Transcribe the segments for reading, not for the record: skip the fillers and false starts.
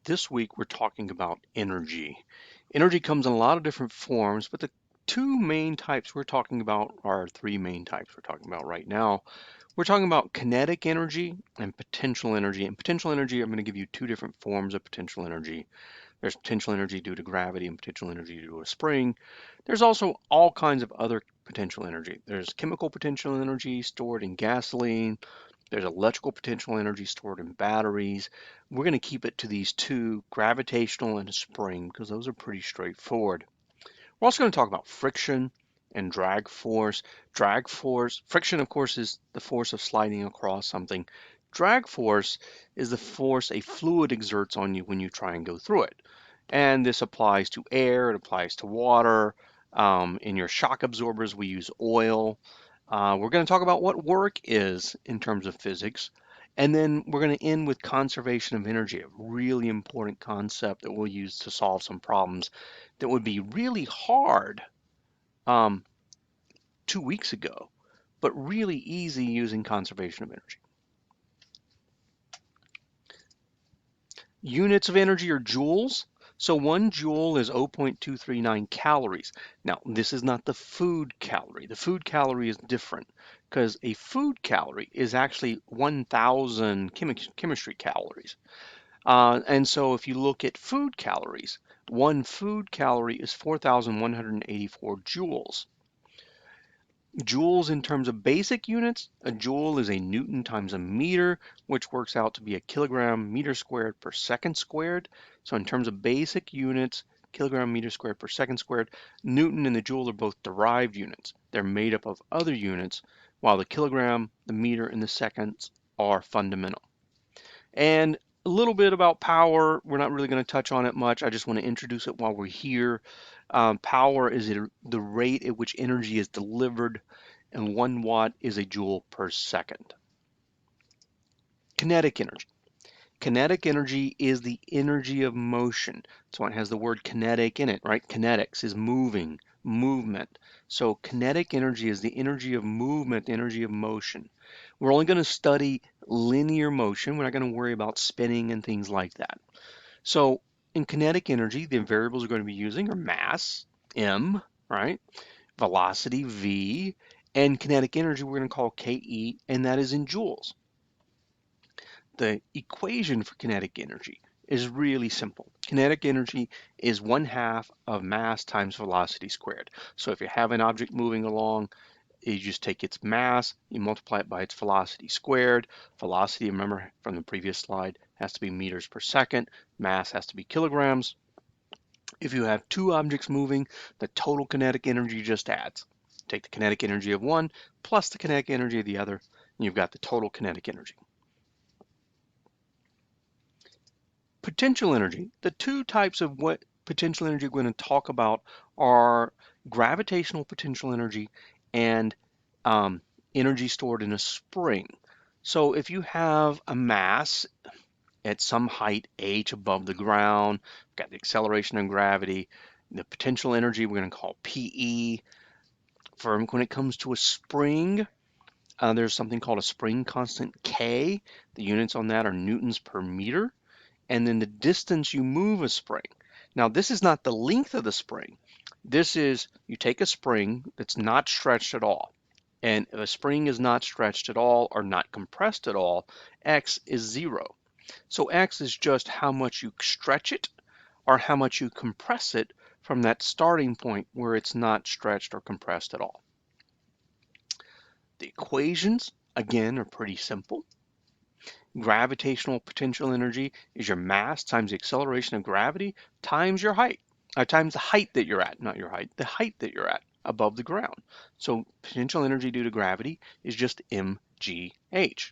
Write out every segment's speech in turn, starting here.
This week we're talking about energy. Energy comes in a lot of different forms, but the two main types we're talking about are three main types we're talking about right now. We're talking about kinetic energy and potential energy. And potential energy, I'm going to give you two different forms of potential energy. There's potential energy due to gravity and potential energy due to a spring. There's also all kinds of other potential energy. There's chemical potential energy stored in gasoline. There's electrical potential energy stored in batteries. We're going to keep it to these two, gravitational and a spring, because those are pretty straightforward. We're also going to talk about friction and drag force. Drag force, friction, of course, is the force of sliding across something. Drag force is the force a fluid exerts on you when you try and go through it. And this applies to air, it applies to water. In your shock absorbers, we use oil. We're going to talk about what work is in terms of physics. And then we're going to end with conservation of energy, a really important concept that we'll use to solve some problems that would be really hard um, 2 weeks ago, but really easy using conservation of energy. Units of energy are joules. So 1 joule is 0.239 calories. Now, this is not the food calorie. The food calorie is different because a food calorie is actually 1,000 chemistry calories. And so if you look at food calories, one food calorie is 4,184 joules. Joules in terms of basic units, a joule is a Newton times a meter, which works out to be a kilogram meter squared per second squared. So in terms of basic units, kilogram meter squared per second squared, Newton and the joule are both derived units. They're made up of other units, while the kilogram, the meter, and the seconds are fundamental. And a little bit about power. We're not really going to touch on it much. I just want to introduce it while we're here. Power is the rate at which energy is delivered, and 1 watt is a joule per second. Kinetic energy. Kinetic energy is the energy of motion. So it has the word kinetic in it, right? Kinetics is moving, movement. So kinetic energy is the energy of movement, the energy of motion. We're only going to study linear motion. We're not going to worry about spinning and things like that. So in kinetic energy, the variables we're going to be using are mass, m, right? Velocity, v, and kinetic energy we're going to call Ke, and that is in joules. The equation for kinetic energy is really simple. Kinetic energy is 1/2 of mass times velocity squared. So if you have an object moving along, you just take its mass, you multiply it by its velocity squared. Velocity, remember from the previous slide, has to be meters per second. Mass has to be kilograms. If you have two objects moving, the total kinetic energy just adds. Take the kinetic energy of one plus the kinetic energy of the other, and you've got the total kinetic energy. Potential energy. The two types of what potential energy we're going to talk about are gravitational potential energy and energy stored in a spring. So if you have a mass at some height h above the ground, got the acceleration of gravity, the potential energy we're going to call PE. For when it comes to a spring, there's something called a spring constant K. The units on that are newtons per meter. And then the distance you move a spring. Now, this is not the length of the spring. This is, you take a spring that's not stretched at all. And if a spring is not stretched at all or not compressed at all, X is 0. So X is just how much you stretch it or how much you compress it from that starting point where it's not stretched or compressed at all. The equations, again, are pretty simple. Gravitational potential energy is your mass times the acceleration of gravity times your height, times the height that you're at, not your height, the height that you're at above the ground. So potential energy due to gravity is just mgh.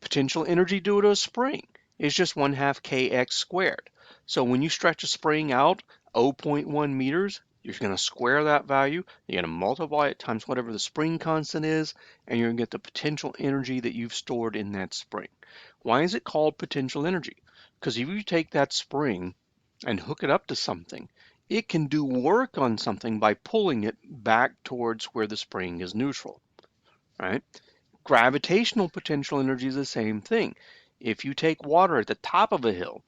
Potential energy due to a spring is just 1/2 kx squared. So when you stretch a spring out 0.1 meters, you're going to square that value, you're going to multiply it times whatever the spring constant is, and you're going to get the potential energy that you've stored in that spring. Why is it called potential energy? Because if you take that spring and hook it up to something, it can do work on something by pulling it back towards where the spring is neutral, right? Gravitational potential energy is the same thing. If you take water at the top of a hill,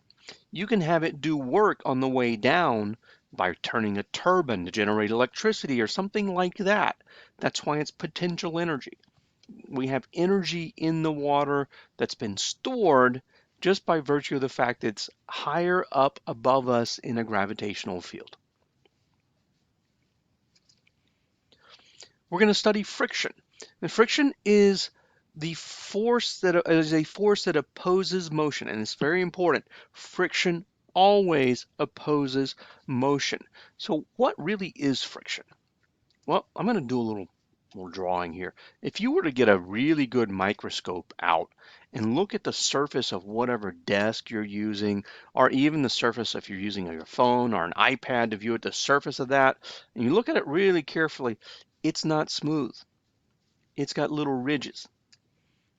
You can have it do work on the way down by turning a turbine to generate electricity or something like that. That's why it's potential energy. We have energy in the water that's been stored just by virtue of the fact that it's higher up above us in a gravitational field. We're going to study friction. And friction is a force that opposes motion, and it's very important. Friction always opposes motion. So what really is friction? Well, I'm going to do a little drawing here. If you were to get a really good microscope out and look at the surface of whatever desk you're using, or even the surface if you're using your phone or an iPad to view at the surface of that, and you look at it really carefully, it's not smooth. It's got little ridges,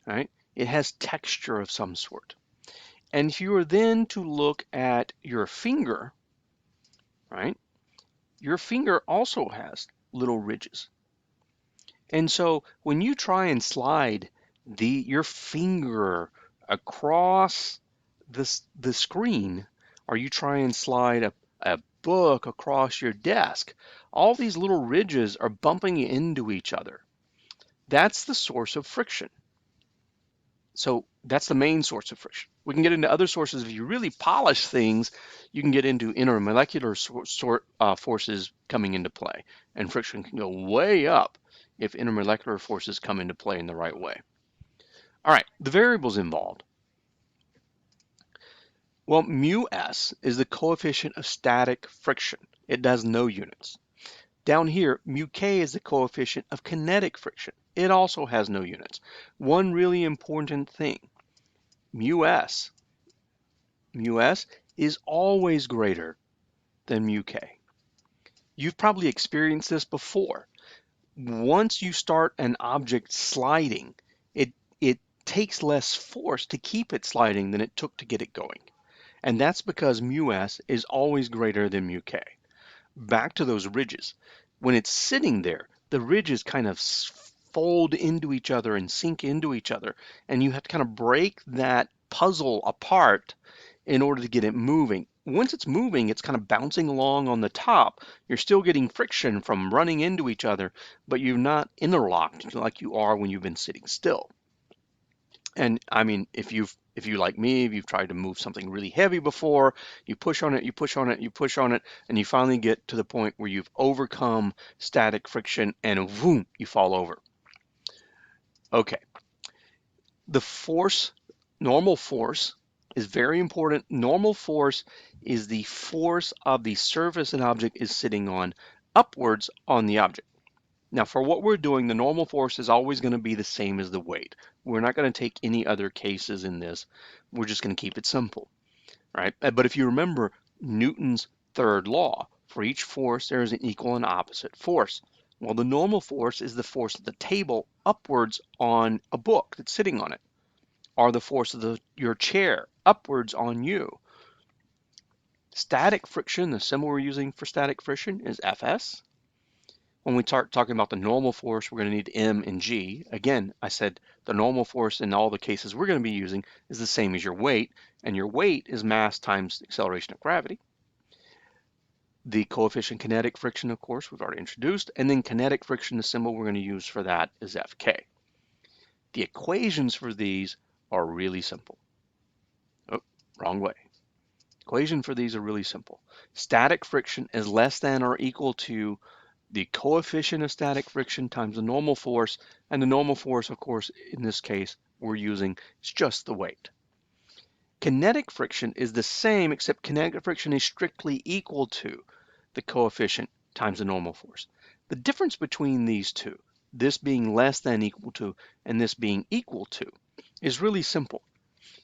right? It has texture of some sort. And if you were then to look at your finger, right, your finger also has little ridges. And so when you try and slide your finger across the screen, or you try and slide a book across your desk, all these little ridges are bumping into each other. That's the source of friction. So that's the main source of friction. We can get into other sources. If you really polish things, you can get into intermolecular forces coming into play, and friction can go way up if intermolecular forces come into play in the right way. All right, the variables involved. Well, mu s is the coefficient of static friction. It does no units. Down here, mu k is the coefficient of kinetic friction. It also has no units. One really important thing, mu s is always greater than mu k. You've probably experienced this before. Once you start an object sliding, it takes less force to keep it sliding than it took to get it going. And that's because mu s is always greater than mu k. Back to those ridges. When it's sitting there, the ridges kind of fold into each other and sink into each other, and you have to kind of break that puzzle apart in order to get it moving. Once it's moving, it's kind of bouncing along on the top. You're still getting friction from running into each other, but you're not interlocked like you are when you've been sitting still. And I mean, if you like me, if you've tried to move something really heavy before, you push on it, you push on it, you push on it, and you finally get to the point where you've overcome static friction and boom, you fall over. Okay, the force, normal force, is very important. Normal force is the force of the surface an object is sitting on upwards on the object. Now, for what we're doing, the normal force is always going to be the same as the weight. We're not going to take any other cases in this. We're just going to keep it simple, right? But if you remember Newton's third law, for each force, there is an equal and opposite force. Well, the normal force is the force of the table upwards on a book that's sitting on it, or the force of your chair upwards on you. Static friction, the symbol we're using for static friction is Fs. When we start talking about the normal force, we're going to need m and g. Again, I said the normal force in all the cases we're going to be using is the same as your weight, and your weight is mass times acceleration of gravity. The coefficient kinetic friction, of course, we've already introduced, and then kinetic friction, the symbol we're going to use for that is Fk. The equations for these are really simple. Oh, wrong way. Equation for these are really simple. Static friction is less than or equal to the coefficient of static friction times the normal force, and the normal force, of course, in this case, we're using is just the weight. Kinetic friction is the same, except kinetic friction is strictly equal to the coefficient times the normal force. The difference between these two, this being less than equal to and this being equal to, is really simple.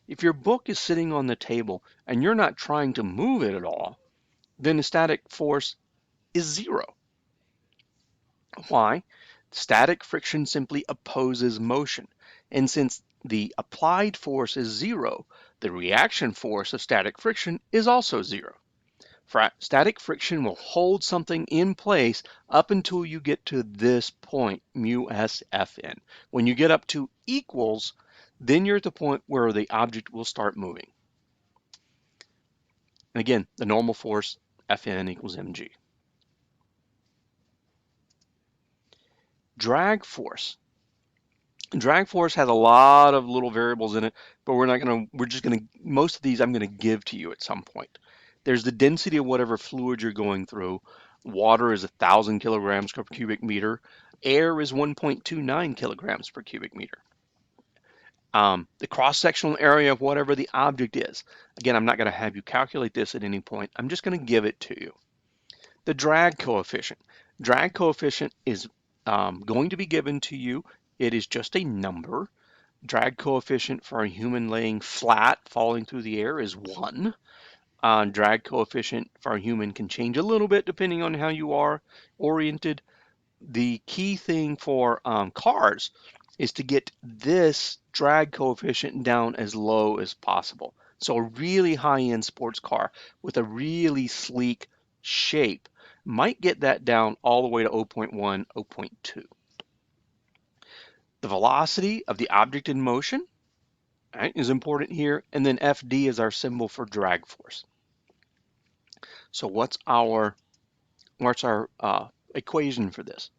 If your book is sitting on the table and you're not trying to move it at all, then the static force is zero. Why? Static friction simply opposes motion. And since the applied force is zero, the reaction force of static friction is also zero. Static friction will hold something in place up until you get to this point, mu s Fn. When you get up to equals, then you're at the point where the object will start moving. And again, the normal force, Fn equals mg. Drag force. Drag force has a lot of little variables in it, but most of these I'm gonna give to you at some point. There's the density of whatever fluid you're going through. Water is 1,000 kilograms per cubic meter. Air is 1.29 kilograms per cubic meter. The cross-sectional area of whatever the object is. Again, I'm not gonna have you calculate this at any point. I'm just gonna give it to you. The drag coefficient. Drag coefficient is going to be given to you. It is just a number. Drag coefficient for a human laying flat, falling through the air, is 1. Drag coefficient for a human can change a little bit depending on how you are oriented. The key thing for cars is to get this drag coefficient down as low as possible. So a really high-end sports car with a really sleek shape might get that down all the way to 0.1, 0.2. The velocity of the object in motion, right, is important here, and then FD is our symbol for drag force. So what's our equation for this?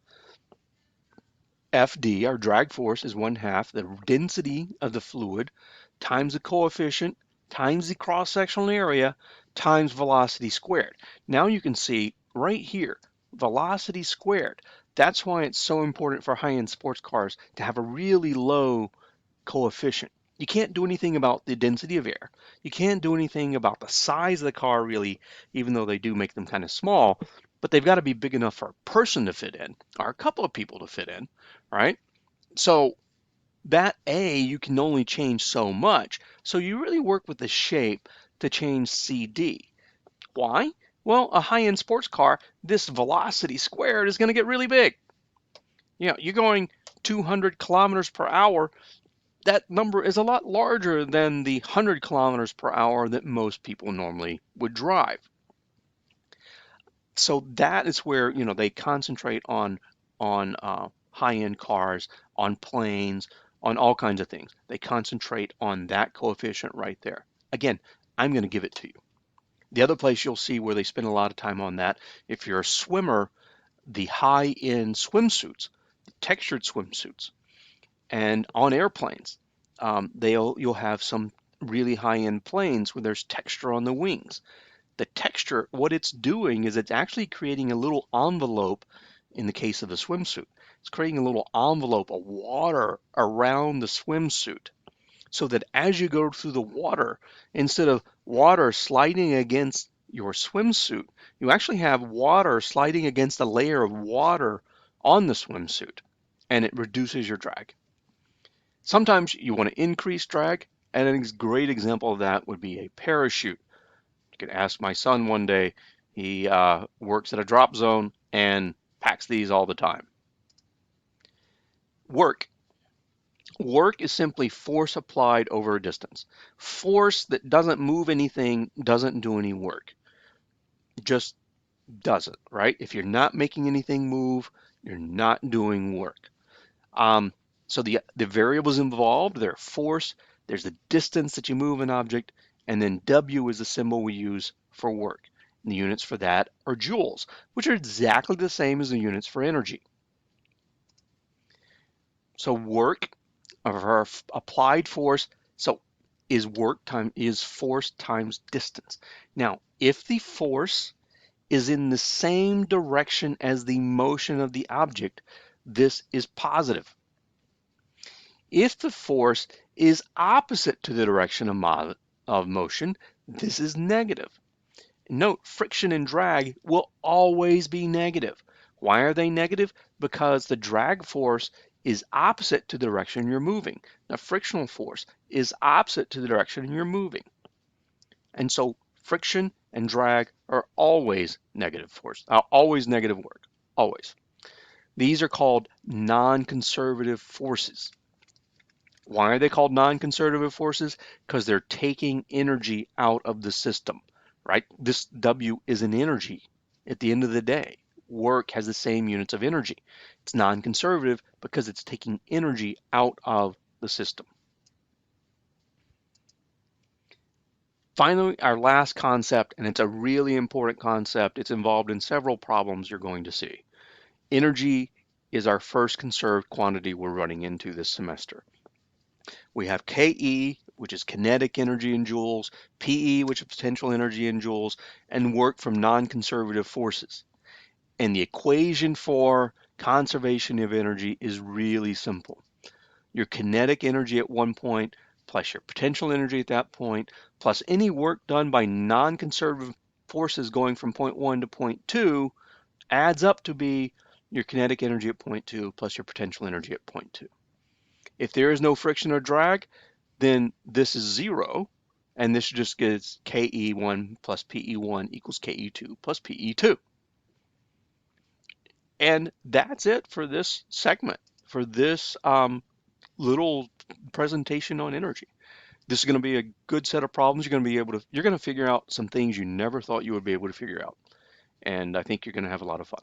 FD, our drag force, is 1/2 the density of the fluid times the coefficient times the cross-sectional area times velocity squared. Now you can see right here, velocity squared. That's why it's so important for high-end sports cars to have a really low coefficient. You can't do anything about the density of air. You can't do anything about the size of the car really, even though they do make them kind of small, but they've got to be big enough for a person to fit in or a couple of people to fit in, right? So that A, you can only change so much. So you really work with the shape to change CD. Why? Well, a high-end sports car, this velocity squared is going to get really big. You know, you're going 200 kilometers per hour. That number is a lot larger than the 100 kilometers per hour that most people normally would drive. So that is where, you know, they concentrate on high-end cars, on planes, on all kinds of things. They concentrate on that coefficient right there. Again, I'm going to give it to you. The other place you'll see where they spend a lot of time on that, if you're a swimmer, the high-end swimsuits, textured swimsuits, and on airplanes, you'll have some really high-end planes where there's texture on the wings. The texture, what it's doing is it's actually creating a little envelope in the case of a swimsuit. It's creating a little envelope of water around the swimsuit so that as you go through the water, instead of water sliding against your swimsuit, you actually have water sliding against a layer of water on the swimsuit, and it reduces your drag. Sometimes you want to increase drag, and a great example of that would be a parachute. You could ask my son one day. He works at a drop zone and packs these all the time. Work. Work is simply force applied over a distance. Force that doesn't move anything doesn't do any work. Just doesn't, right? If you're not making anything move, you're not doing work. So the variables involved, they're force, there's the distance that you move an object, and then W is the symbol we use for work. And the units for that are joules, which are exactly the same as the units for energy. So work of our applied force, so is force times distance. Now, if the force is in the same direction as the motion of the object, this is positive. If the force is opposite to the direction of motion, this is negative. Note, friction and drag will always be negative. Why are they negative? Because the drag force is opposite to the direction you're moving. The frictional force is opposite to the direction you're moving. And so friction and drag are always negative force, always negative work, always. These are called non-conservative forces. Why are they called non-conservative forces? Because they're taking energy out of the system, right? This W is an energy at the end of the day. Work has the same units of energy. It's non-conservative because it's taking energy out of the system. Finally, our last concept, and it's a really important concept. It's involved in several problems you're going to see. Energy is our first conserved quantity we're running into this semester. We have Ke, which is kinetic energy in joules, Pe, which is potential energy in joules, and work from non-conservative forces. And the equation for conservation of energy is really simple. Your kinetic energy at one point plus your potential energy at that point plus any work done by non-conservative forces going from point 1 to point 2 adds up to be your kinetic energy at point 2 plus your potential energy at point 2. If there is no friction or drag, then this is 0, and this just gets Ke1 plus Pe1 equals Ke2 plus Pe2. And that's it for this segment, for this little presentation on energy. This is going to be a good set of problems. You're going to figure out some things you never thought you would be able to figure out. And I think you're going to have a lot of fun.